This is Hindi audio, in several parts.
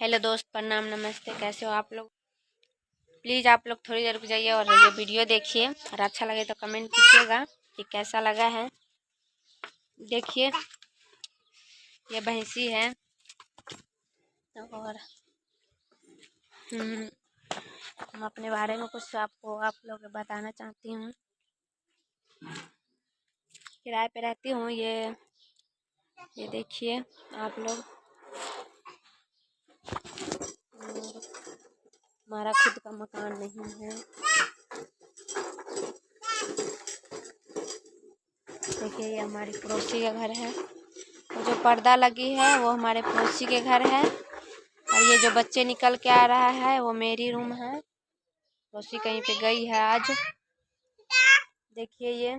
हेलो दोस्त, प्रणाम, नमस्ते। कैसे हो आप लोग? प्लीज़ आप लोग थोड़ी देर रुक जाइए और ये वीडियो देखिए, और अच्छा लगे तो कमेंट कीजिएगा कि कैसा लगा है। देखिए, ये भैंसी है और हम अपने बारे में कुछ आप लोग को बताना चाहती हूँ। किराए पे रहती हूँ। ये देखिए आप लोग, हमारा खुद का मकान नहीं है। देखिए, ये हमारी पड़ोसी का घर है। वो जो पर्दा लगी है वो हमारे पड़ोसी के घर है, और ये जो बच्चे निकल के आ रहा है वो मेरी रूम है। पड़ोसी कहीं पे गई है आज। देखिए, ये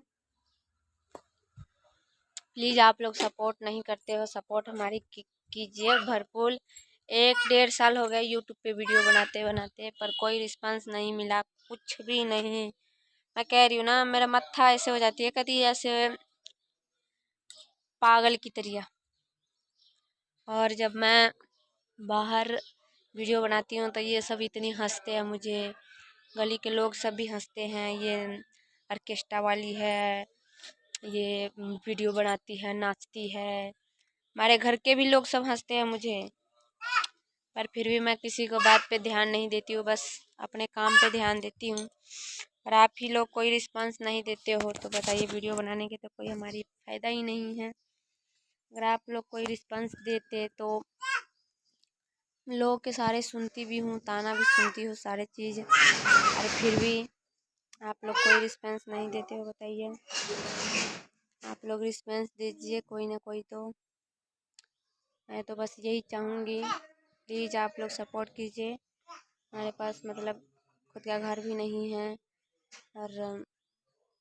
प्लीज़ आप लोग सपोर्ट नहीं करते हो, सपोर्ट हमारी कीजिए भरपूर। 1-1.5 साल हो गए यूट्यूब पे वीडियो बनाते बनाते, पर कोई रिस्पांस नहीं मिला, कुछ भी नहीं। मैं कह रही हूँ ना, मेरा मत्था ऐसे हो जाती है कभी ऐसे पागल की तरह। और जब मैं बाहर वीडियो बनाती हूँ तो ये सब इतनी हंसते हैं मुझे। गली के लोग सब भी हंसते हैं। ये ऑर्केस्ट्रा वाली है, ये वीडियो बनाती है, नाचती है। हमारे घर के भी लोग सब हंसते हैं मुझे, पर फिर भी मैं किसी को बात पे ध्यान नहीं देती हूँ, बस अपने काम पे ध्यान देती हूँ। और आप ही लोग कोई रिस्पांस नहीं देते हो तो बताइए, वीडियो बनाने के तो कोई हमारी फ़ायदा ही नहीं है। अगर आप लोग कोई रिस्पांस देते तो लोग के सारे सुनती भी हूँ, ताना भी सुनती हूँ, सारे चीज़, और फिर भी आप लोग कोई रिस्पांस नहीं देते हो। बताइए, आप लोग रिस्पांस दीजिए कोई ना कोई तो। मैं तो बस यही चाहूँगी, प्लीज़ आप लोग सपोर्ट कीजिए। हमारे पास मतलब खुद का घर भी नहीं है, और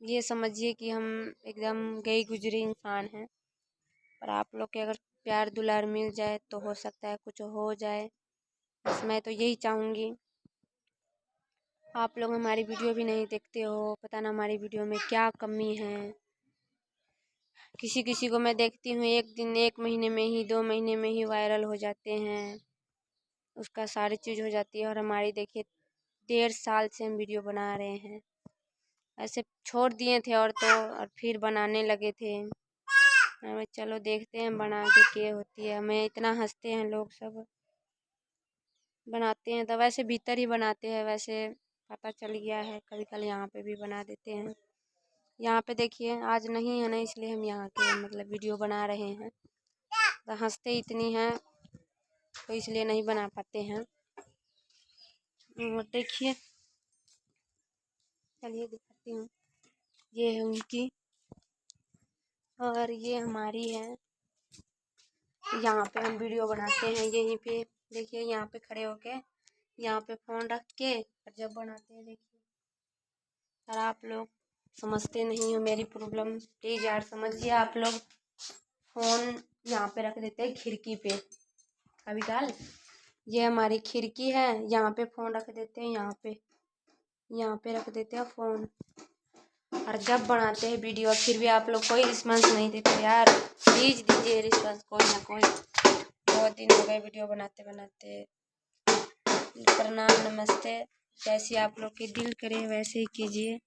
ये समझिए कि हम एकदम गई गुजरी इंसान हैं। पर आप लोग के अगर प्यार दुलार मिल जाए तो हो सकता है कुछ हो जाए, बस मैं तो यही चाहूँगी। आप लोग हमारी वीडियो भी नहीं देखते हो, पता ना हमारी वीडियो में क्या कमी है। किसी किसी को मैं देखती हूँ एक दिन, 1 महीने में ही, 2 महीने में ही वायरल हो जाते हैं, उसका सारी चीज़ हो जाती है। और हमारी देखिए 1.5 साल से हम वीडियो बना रहे हैं। ऐसे छोड़ दिए थे और फिर बनाने लगे थे। हमें चलो देखते हैं बना के क्या होती है। हमें इतना हंसते हैं लोग सब, बनाते हैं तो वैसे भीतर ही बनाते हैं, वैसे पता चल गया है। कभी कभी यहाँ पे भी बना देते हैं। यहाँ पे देखिए आज नहीं है ना, इसलिए हम यहाँ के मतलब वीडियो बना रहे हैं। तो हंसते इतनी हैं तो इसलिए नहीं बना पाते हैं। और देखिए, चलिए दिखाती हूँ। ये है उनकी और ये हमारी है। यहाँ पे हम वीडियो बनाते हैं, यहीं पे देखिए, यहाँ पे खड़े होके, यहाँ पे फ़ोन रख के, और जब बनाते हैं देखिए। और आप लोग समझते नहीं हो मेरी प्रॉब्लम, प्लीज़ यार समझिए। आप लोग फ़ोन यहाँ पे रख देते हैं खिड़की पे कभी काल। ये हमारी खिड़की है, यहाँ पे फ़ोन रख देते हैं, यहाँ पे रख देते हैं फ़ोन। और जब बनाते हैं वीडियो फिर भी आप लोग कोई रिस्पांस नहीं देते यार, प्लीज़ दीजिए रिस्पांस कोई ना कोई। बहुत दिन हो गए वीडियो बनाते बनाते। प्रणाम, नमस्ते। जैसे आप लोग के दिल करे वैसे ही कीजिए।